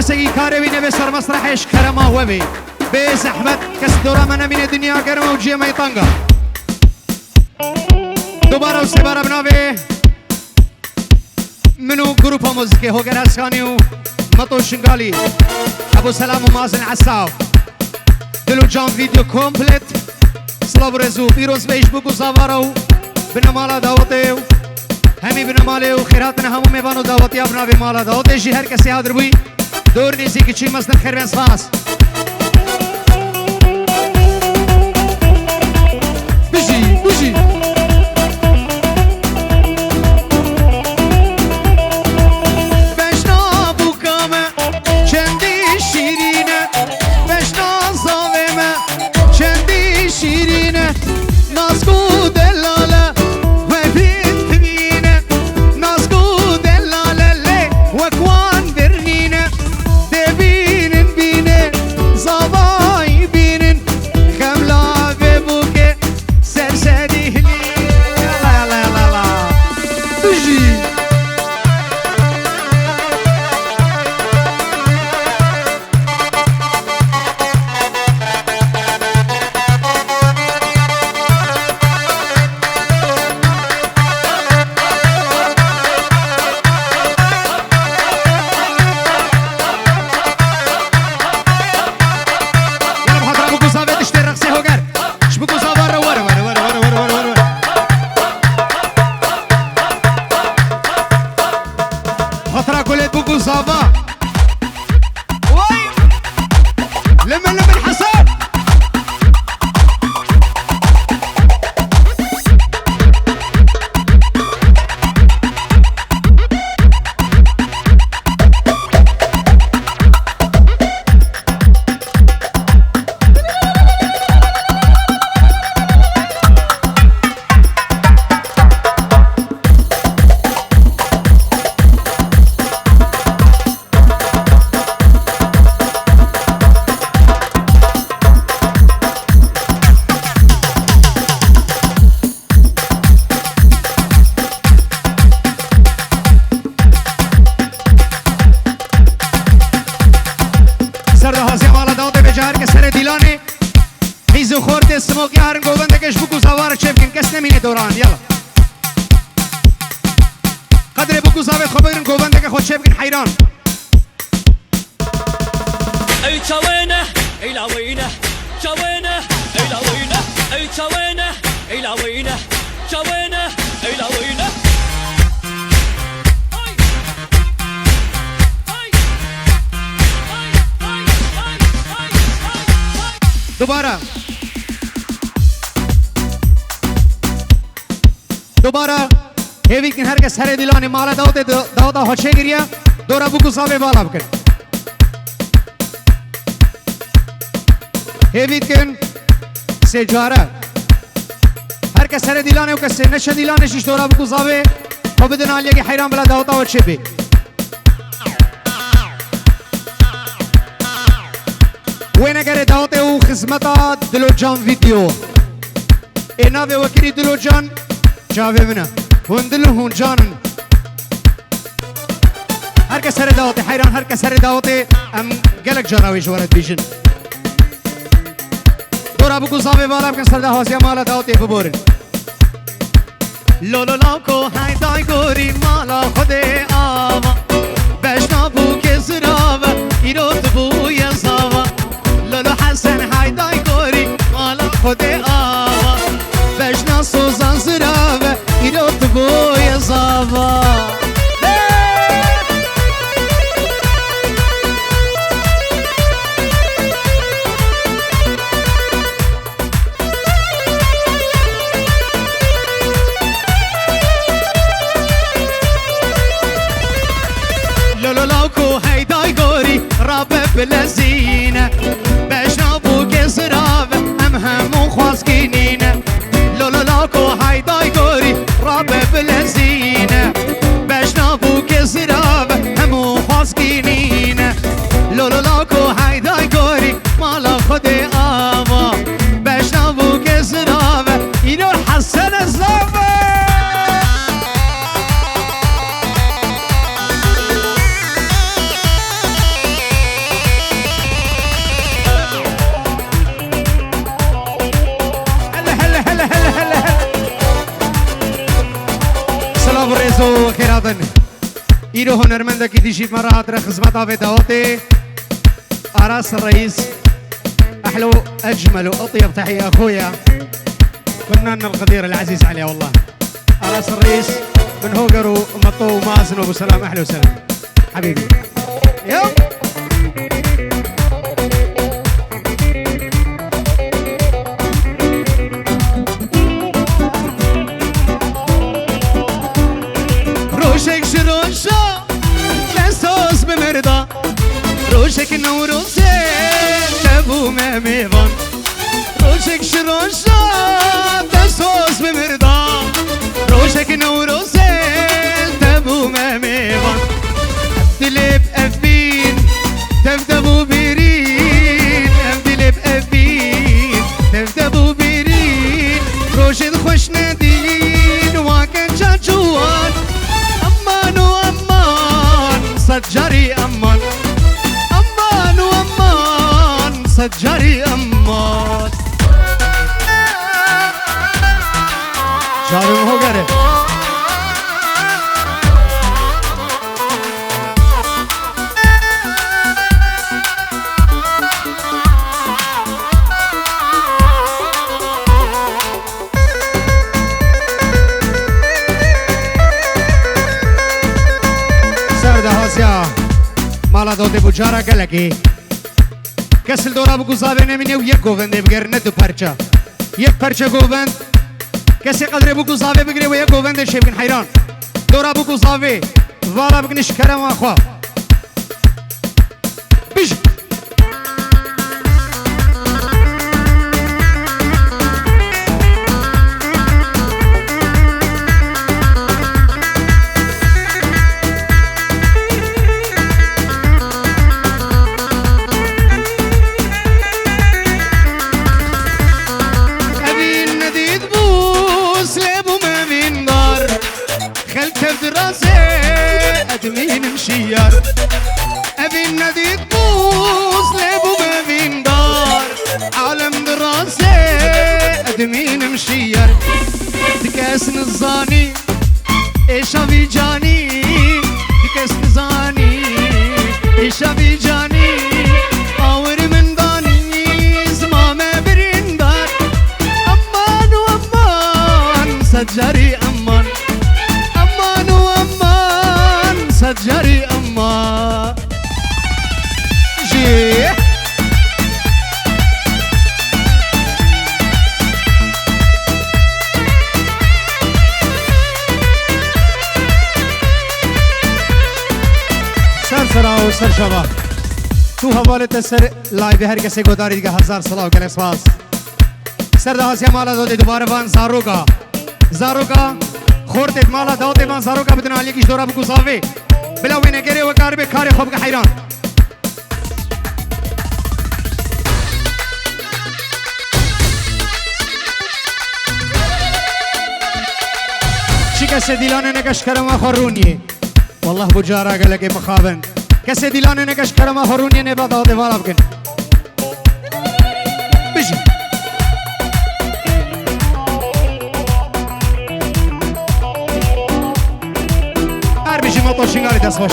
كسي كاروي نبي سر مسرحش كرما وبي بيز احمد كس دورا من من الدنيا كرما وجي ما يطنقا دوباره وسباره بنابي منو جروب موسيقي هو كان اسكانيو مطو شنغالي ابو سلام ومازن عساو دلو جام فيديو كومبليت سلاب رزو بيروز فيسبوك وزافارو بنمالا دعوتيو همي بنماله وخيراتنا همو ميبانو دعوتي ابنا بمالا دعوتي جي هر کسی حاضر بوي دور نیزی که چی مصدر خیر بین سپاس بجی بجی بشنا بوکامه چندی شیرینه بشنا زاویمه چندی شیرینه نازگو دلاله و بیت بینه نازگو دلاله لی وکوان برنینه دوران يلا قدر بكو زاوية خبرن قوبندك خود شبكن حيران اي تشاوينه اي لاوينه تشاوينه اي لاوينه اي تشاوينه اي لاوينه تشاوينه اي لاوينه دوباره هیوید کن هر کس هر دیلانی مالا داوتا هاچه گریه دورا بکو صابه بالا بکن هیوید کن سجاره هر کس هر دیلانی و کس نشه دیلانشش دورا بکو صابه و بدن آلیه که حیران بلا داوتا هاچه بی وين اگر دعوت او خدمتا دلو جان فيديو انا في وكري دلو جان جاوي منا وندلو هون جانن هر کس سر دعوت حیران هر کس سر دعوت ام گلک جراویش ورد بیشن دورا بگو زاوی بالا بکن سر دعوتی مالا دعوتی ببورن لولو لاکو های دای گوری مالا خود آوا بشنا بو که زراوه ایروت بو یزاوه لولو حسن های دای گوری مالا خود آوا بشنا سوزان زراوه ایروت بو یزاوه لولاكو هيداي غوري رابع بلزينة بشنابو كسراب هم خواسكينينة لولاكو هيداي غوري رابع بلزينة بشنابو كسراب هم خواسكينينة لولاكو هيداي غوري مالا خدي آوا بشنابو كسراب إنو حسن الزابة بريزو خيراتن إيرو هنرمند كي تجيب مرات خدمتها في دعوتي أراس الرئيس أحلى أجمل وأطيب تحية أخويا فنان القدير العزيز عليه والله أراس الرئيس من هوجر ومطو ومازن وأبو سلام أهلا وسهلا حبيبي يلا روشك شروشا لسوس بمرضى روشك نوروسي لبو ميفان روشك شروشا لسوس بمرضى روشك نوروسي لبو ميفان أبدلب أبين تبدبو بيرين أبدلب أبين تبدبو بيرين روشد خوش ندين واكن جاجوان سجاري أمان أمان وأمان سجاري أمان شارو هو غيره مالا داده بجارا گلگی کسل دورا بگو زاوه نمینه و یک گوونده بگرنه دو پرچه یک پرچه گووند کسی قدره بگو زاوه بگیره و یک گوونده شه بگن حیران دورا بگو زاوه والا بگنش کرم و خواه بیش ادمين مشيار ابي النديد بوز لابو بابين دار عالم دراسة ادمين مشيار تكاس نزاني ايش ابي جاني تكاس نزاني ايش ابي جاني اور من داني زمامه برندار امان وامان سجاري امان امان وامان سجاري امان جي سر سر شباب تو حوالت سر لایو هر کسی گوداری دیگه 1000 صلاح و گل اسپاس سر ده هاسی مالا داده دوباره وان زاروگا خورتت مالا داده وان زاروگا بدون علی کش دورا بگو صافی بلا وینه گره و کار به کار خوب که حیران کسی دیلانه نگش کرم خورونی والله بجارا قلقی مخابن کسی دیلانه نگش کرم خورونی نباد آده والا بکن بجی هر بجی موتور شنگالی دست باش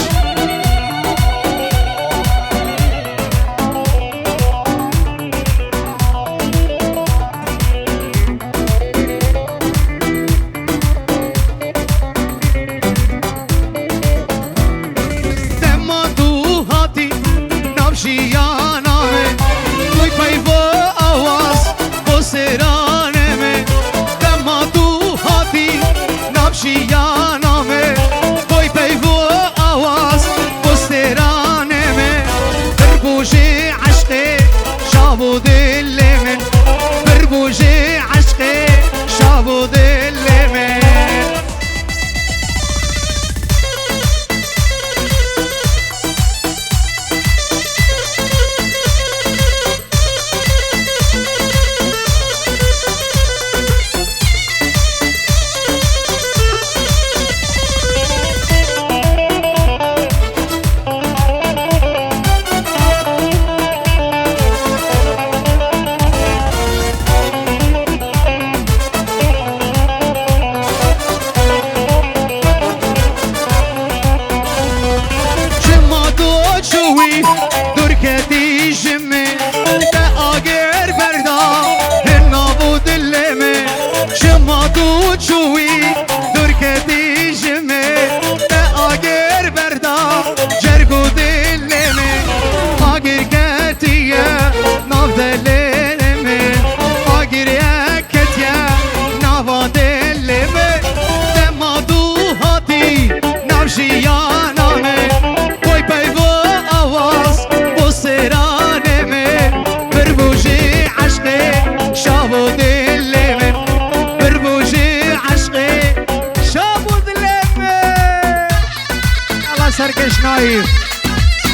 سرکش نایف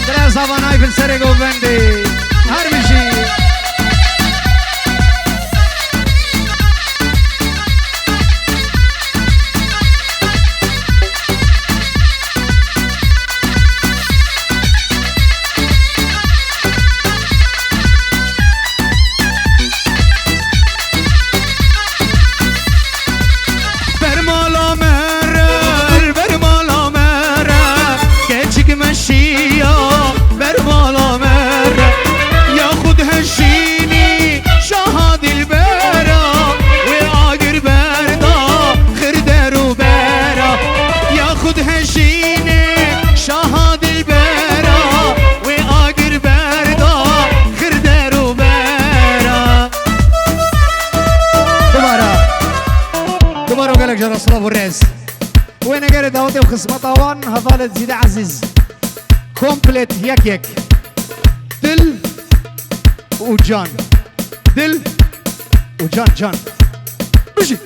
در زبان نایف سر گوبندی هر میشی وين قال داوتي وخصمة طوان هفالت زيد عزيز كومبليت يك دل وجان دل وجان جان بجي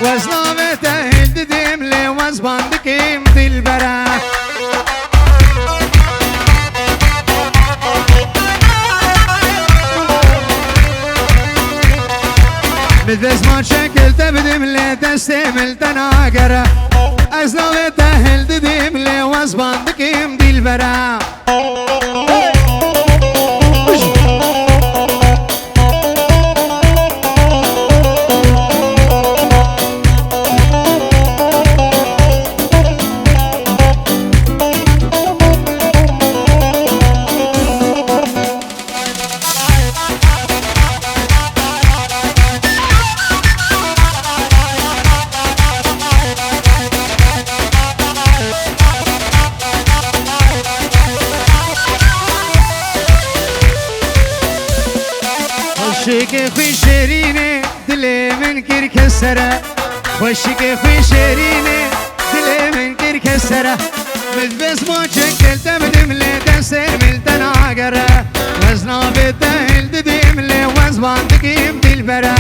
وزنامته هلددم لي وزباندكيم دلبرا مثل ما شكل تبدم لي دستم تناگره از نو تهل ددیم لی وزبان دکیم دیل برا خوشی خوی شیرینه دل من کر کسره خوشی خوی شیرینه دل من کر کسره مدبس ما چکل تبدیم لی دستر ملتن آگره وزنا بتهل ددیم لی وزبان دکیم دل بره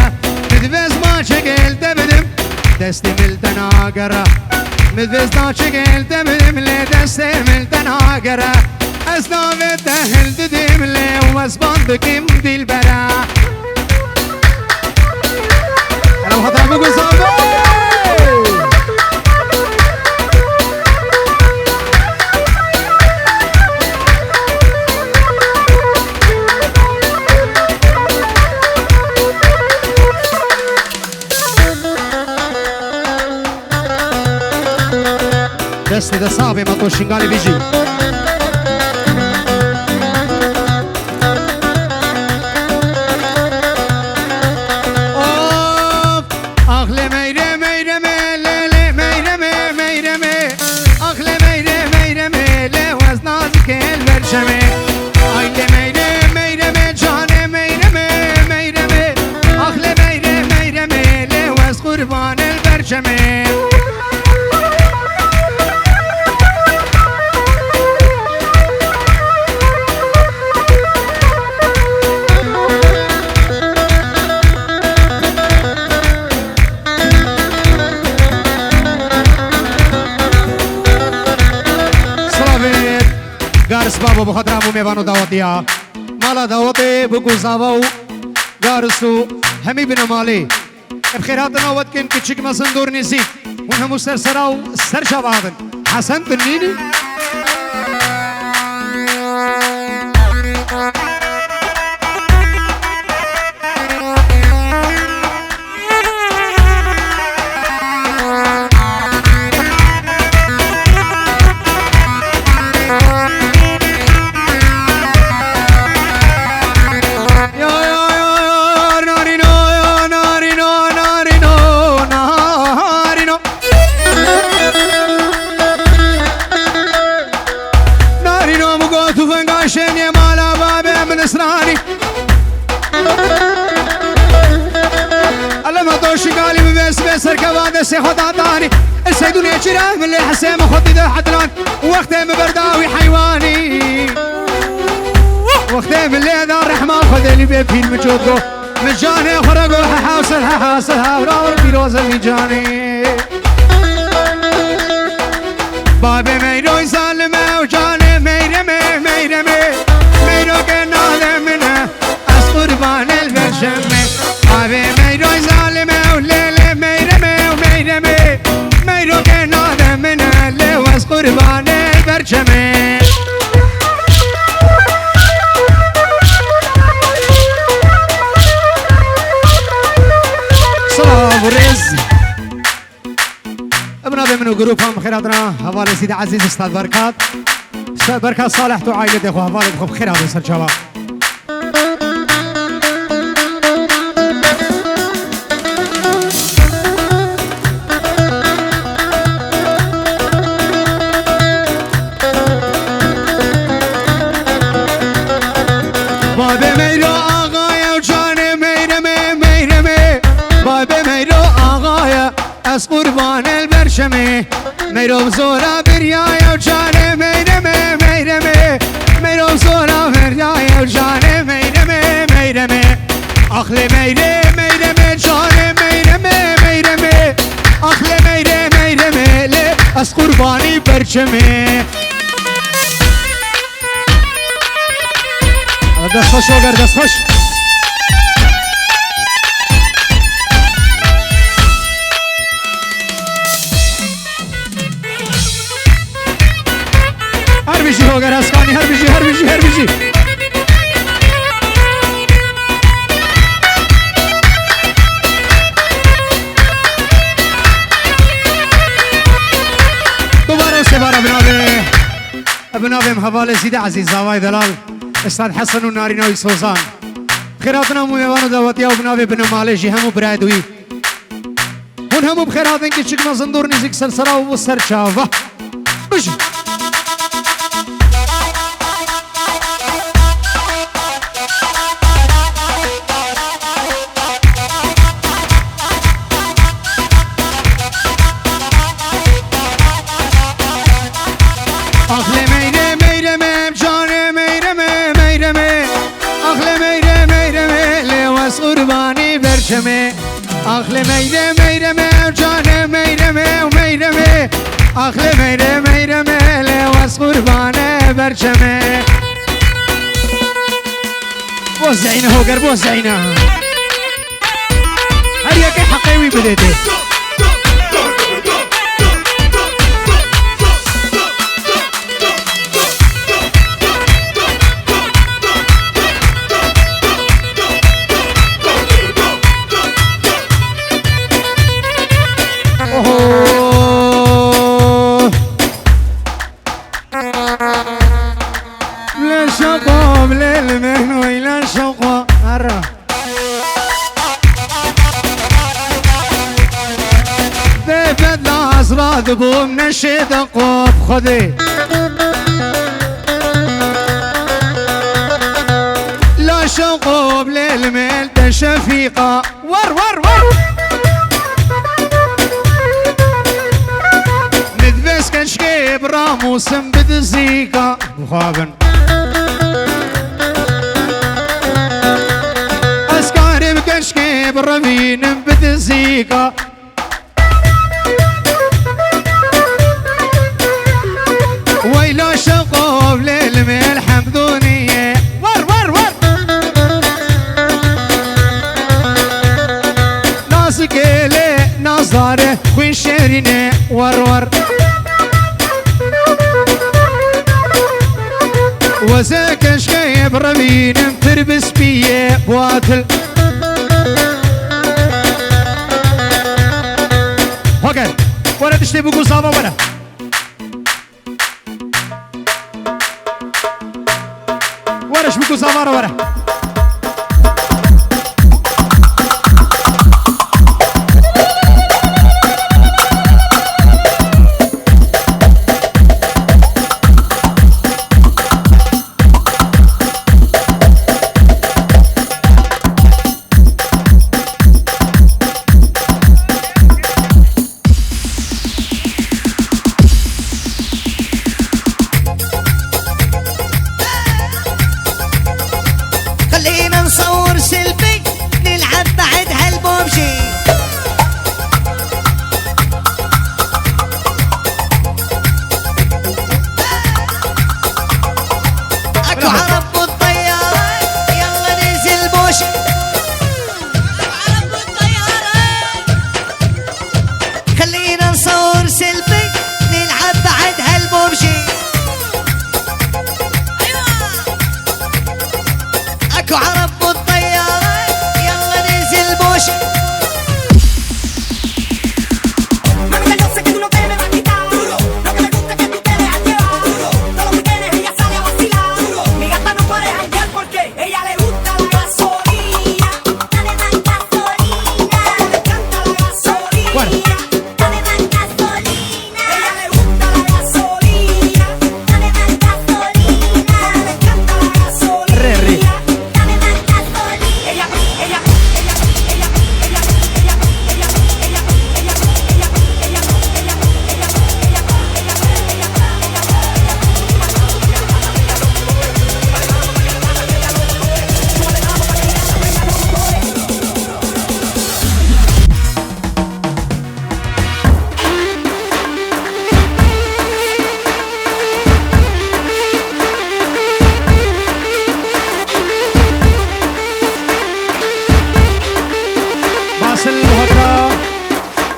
مدبس ما چکل تبدیم دست ملتن آگره مدبس ما چکل تبدیم لی دستر ملتن آگره از ناوه تهل ددیم لی وزبان دکیم دل بره وخطر بگو زابه دست دستابه مطو شنگالی بیجی قربان البرشمه سلامت گارس بابا بخاطر امو میوانو دعوتیا مالا دعوت بگو زاواو گارسو همی بنمالی بخيرات نوت كن كتشك مصن دور نسيت ونهم مسترسراو سرشا بعضن حسن تنيني سي خدا داني السيدون يجراه من اللي حسام خدي ذا حدلان وقتها مبرداوي حيواني وقتها من اللي ذا الرحمن خذ اللي بيبين مجودو مجاني خرقو حاصلها وراو البيروز اللي جاني بابي ميرو يسالمه وجاني ميرو كنا ذمنا أسقربان البرشمي بابي ميرو يسالمه وليلي ميرو كنا ذمنا لوز قربان البرشمي صلاة ورز ابن ابي منو جروبهم خيراتنا حوالي سيدي عزيز استاذ بركات صالح تو عائلة اخو حوالي بخو بخيرات يا شباب از قربان البرشمه میرم زورا بریای و جانه میرمه میرم زورا بریای و جانه میرمه اخل میرمه جانه میرمه اخل میرمه لی از قربانی برشمه دست خوش وگر دست خوش بيجي هوجر اسكاني هر بيجي هر بيجي هر بيجي دوباره سباره بنابه حواله زیده عزیز زاوای دلال استاد حسن و نارینوی سوزان خیراتنا مویوان و دعوتیا و بنابه بنماله جی همو برایدوی اون همو بخیراتن که چک مزندور نیزک سرسرا و سرچاوه بجی آخل میره میره می جان میره می و میره می آخل میره میره می لواس قربانه برچمه بوز زینه هوگر بوز زینه هر یکی حقیوی بدیده ذبو من الشيد قوب خذي لا شقوب للميل تشفيقة ور ور ور ندبس كنشكيب راموس بدزيقة مخابن اسكارب كنشكيب رمين بدزيقة ويلا شقوب للميل حمدونية ور ور ور ناس كيلي نظاره خوين شيريني ور ور وزاك شكيب رمين تربس بيه بواتل هوكي ورا تشتي بقو صافا ورا ورش بكو سوارة ورا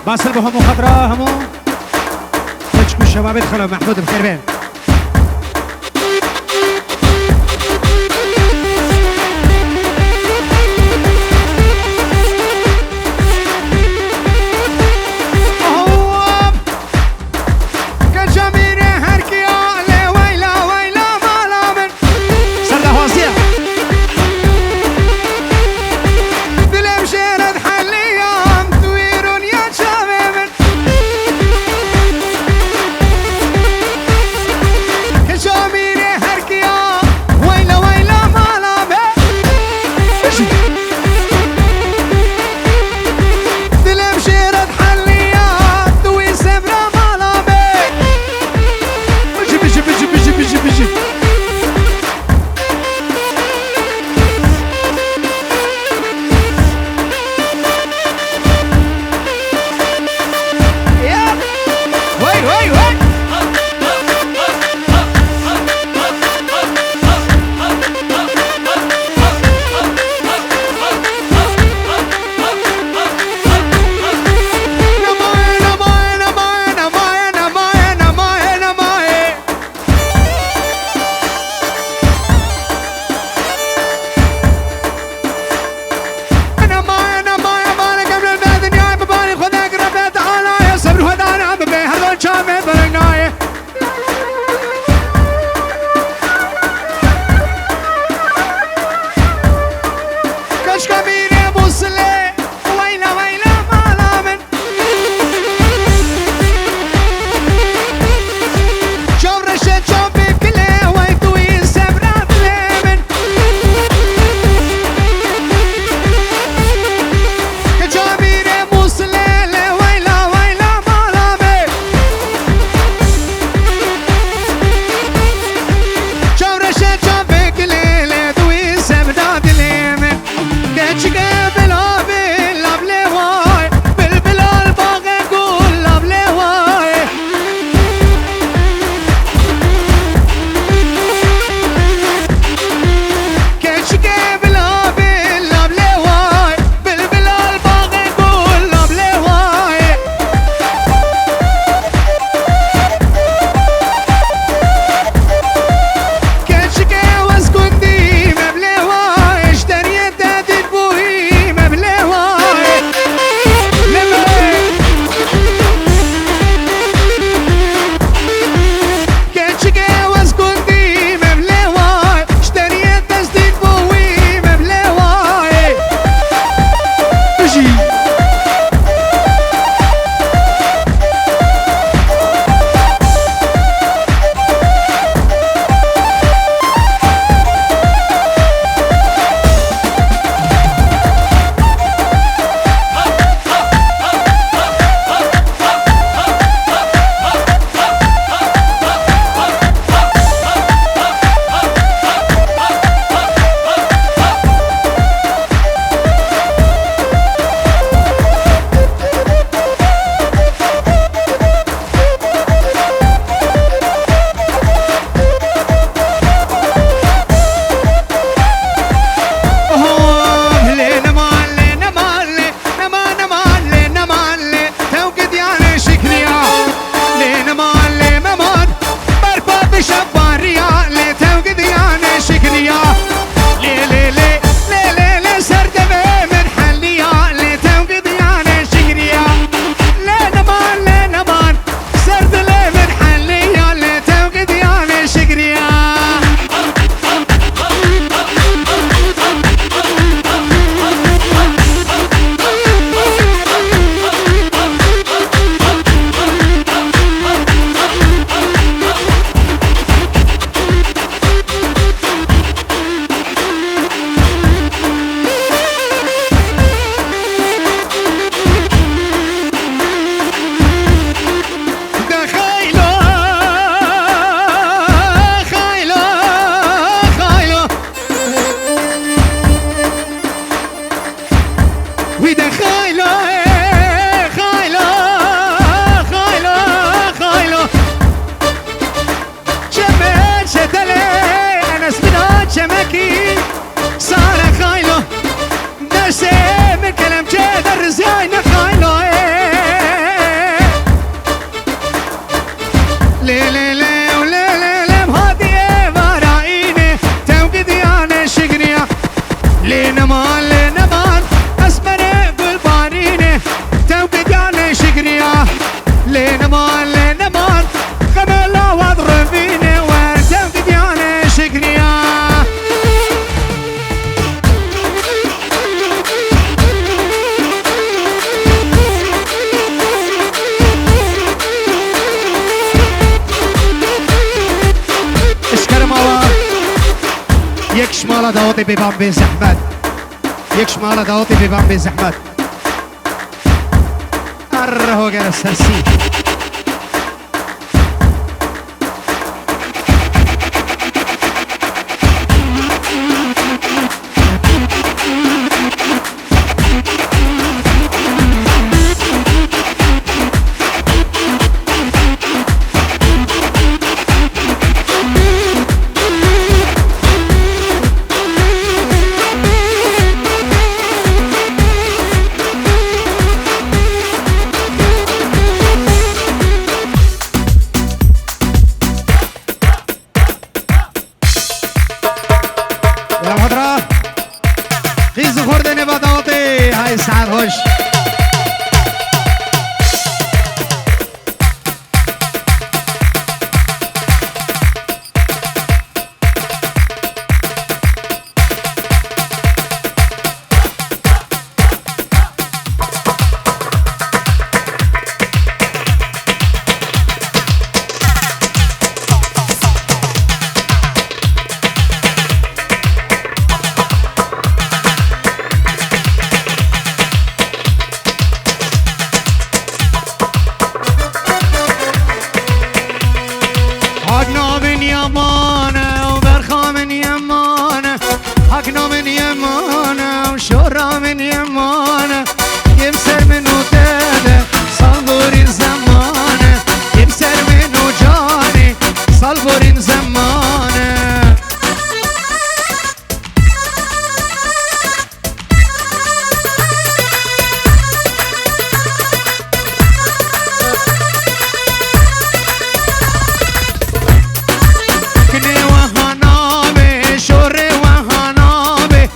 باصل بهم مخاطرة همو تشكو الشباب ادخلوا محمود بخير بين شمالة داوطي ببام بين زحمت يك شمالة داوطي ببام بين زحمت أرهو غير السرسي هاي سعد هوش شورا من يمانه يمسر منو تاده صلبورين زمانه يمسر منو جاني صلبورين زمانه كني وهنامي شوري وهنامي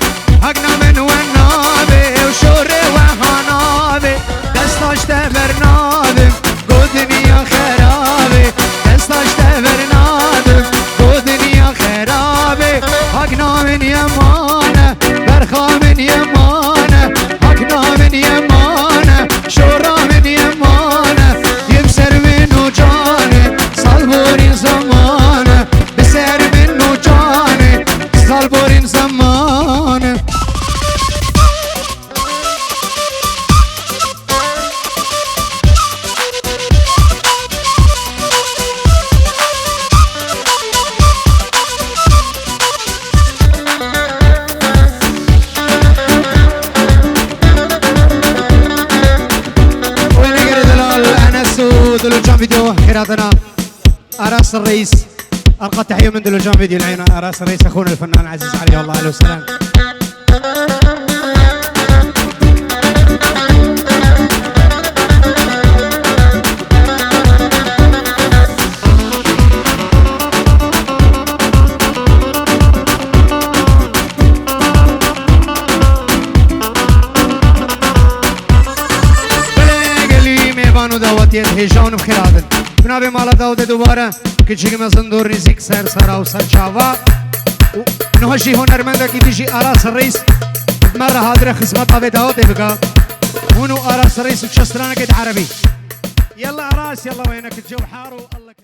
هقنا من ونابي وشوري وهنابي دستاش تبرنادم قودني يا خرابي دستاش تبرنادم قودني يا خرابي هقنا من يمانه برخا من يمانه هقنا من يمانه شورا من يمانه يمسر منو جاني صلبورين زمانه بسر منو جاني صلبورين زمانه دلوجان فيديو خيراتنا أراس الرئيس ألقى تحية من دلوجان فيديو العين أراس الرئيس أخونا الفنان العزيز عليه الله عليه وسلم هجان بخيراتن بنابي مالا داود دوباره كتشيك مزندور رزيق سر سرا وسر شاوا نهجي هنرمنده كي تيجي أراس الرئيس مرة هادرة خدمة طابي داود بقى هونو أراس الرئيس وشسترانك عربي يلا أراس يلا وينك الجو حار